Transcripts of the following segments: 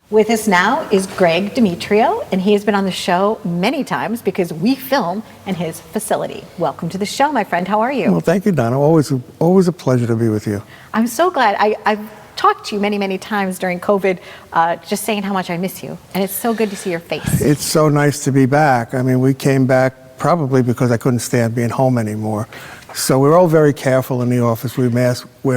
With us now is Greg Demetriou, and he has been on the show many times because we film in his facility. Welcome to the show, my friend. How are you? Well, thank you, Donna. Always a pleasure to be with you. I'm so glad. I've talked to you many times during COVID, just saying how much I miss you, and it's so good to see your face. It's so nice to be back. I mean, we came back probably because I couldn't stand being home anymore. So we're all very careful in the office. Wear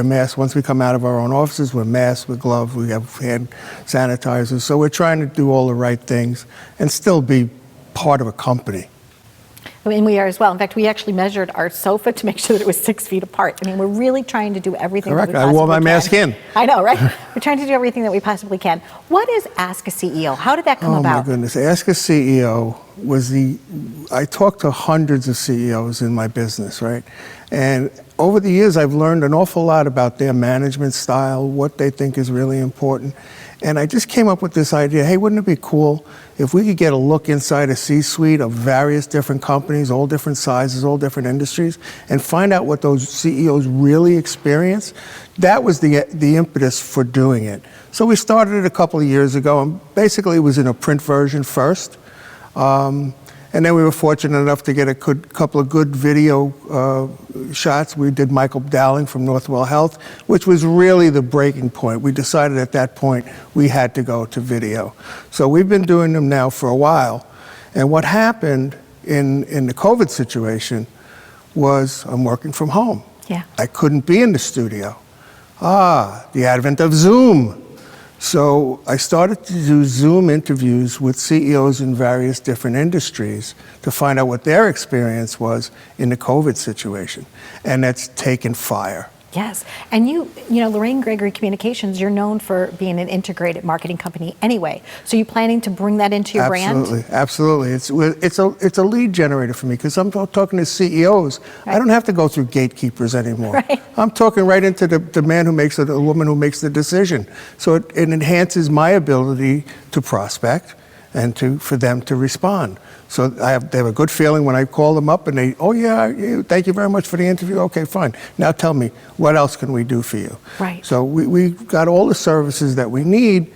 masks. Once we come out of our own offices, we're masked, we're gloved, we have hand sanitizers. So we're trying to do all the right things and still be part of a company. I mean, we are as well. In fact, we actually measured our sofa to make sure that it was 6 feet apart. I mean, we're really trying to do everything Correct. that we possibly can. I wore my mask in. I know, right? We're trying to do everything that we possibly can. What is Ask a CEO? How did that come about? Oh, my goodness. Ask a CEO was I talked to hundreds of CEOs in my business, right? And over the years, I've learned an awful lot about their management style, what they think is really important. And I just came up with this idea, hey, wouldn't it be cool if we could get a look inside a C-suite of various different companies, all different sizes, all different industries, and find out what those CEOs really experience? That was the impetus for doing it. So we started it a couple of years ago, and basically it was in a print version first. And then we were fortunate enough to get a couple of good video shots. We did Michael Dowling from Northwell Health, which was really the breaking point. We decided at that point we had to go to video. So we've been doing them now for a while. And what happened in the COVID situation was I'm working from home. Yeah. I couldn't be in the studio. The advent of Zoom. So I started to do Zoom interviews with CEOs in various different industries to find out what their experience was in the COVID situation. And that's taken fire. Yes. And you know, Lorraine Gregory Communications, you're known for being an integrated marketing company anyway. So you planning to bring that into your brand? Absolutely. It's a lead generator for me because I'm talking to CEOs. Right. I don't have to go through gatekeepers anymore. Right. I'm talking right into the man who makes it, the woman who makes the decision. So it enhances my ability to prospect and for them to respond. So they have a good feeling when I call them up and they, oh yeah, thank you very much for the interview. Okay, fine. Now tell me, what else can we do for you? Right. So we've got all the services that we need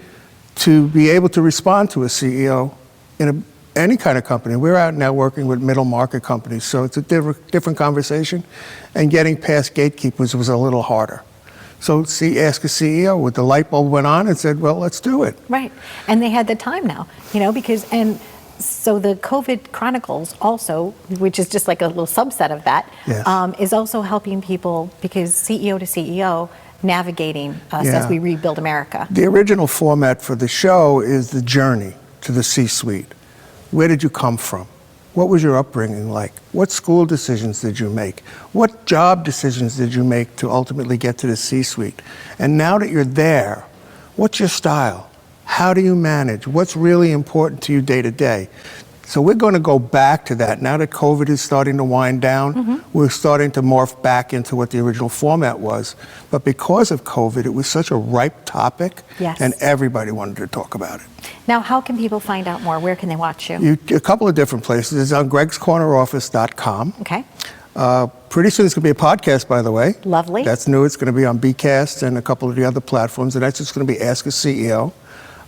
to be able to respond to a CEO in any kind of company. We're out now working with middle market companies, so it's a different conversation, and getting past gatekeepers was a little harder. So Ask a CEO, with the light bulb went on and said, well, let's do it. Right. And they had the time now, you know, so the COVID Chronicles also, which is just like a little subset of that, yes. Is also helping people because CEO to CEO navigating us as we rebuild America. The original format for the show is the journey to the C-suite. Where did you come from? What was your upbringing like? What school decisions did you make? What job decisions did you make to ultimately get to the C-suite? And now that you're there, what's your style? How do you manage? What's really important to you day to day? So we're going to go back to that. Now that COVID is starting to wind down, we're starting to morph back into what the original format was. But because of COVID, it was such a ripe topic, and everybody wanted to talk about it. Now, how can people find out more? Where can they watch you? A couple of different places. It's on gregscorneroffice.com. Okay. Pretty soon it's going to be a podcast, by the way. Lovely. That's new. It's going to be on Bcast and a couple of the other platforms, and that's just going to be Ask a CEO.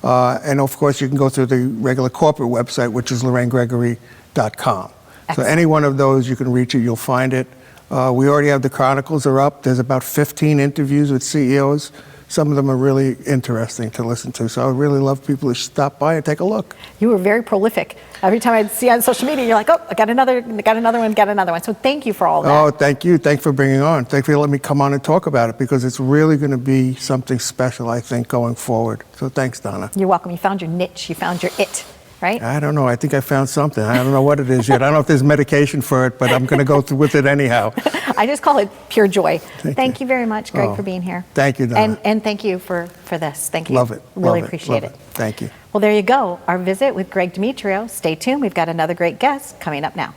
And of course, you can go through the regular corporate website, which is lorrainegregory.com. So any one of those, you can reach it, you'll find it. We already have the Chronicles are up. There's about 15 interviews with CEOs. Some of them are really interesting to listen to. So I would really love people to stop by and take a look. You were very prolific. Every time I'd see on social media, you're like, oh, I got another one. So thank you for all that. Oh, thank you. Thanks for bringing on. Thank you for letting me come on and talk about it because it's really going to be something special, I think, going forward. So thanks, Donna. You're welcome. You found your niche. You found your it. Right? I don't know. I think I found something. I don't know what it is yet. I don't know if there's medication for it, but I'm going to go through with it anyhow. I just call it pure joy. Thank you very much, Greg, for being here. Thank you, Donna. And thank you for this. Thank you. Love it. Really appreciate it. Thank you. Well, there you go. Our visit with Greg Demetriou. Stay tuned. We've got another great guest coming up now.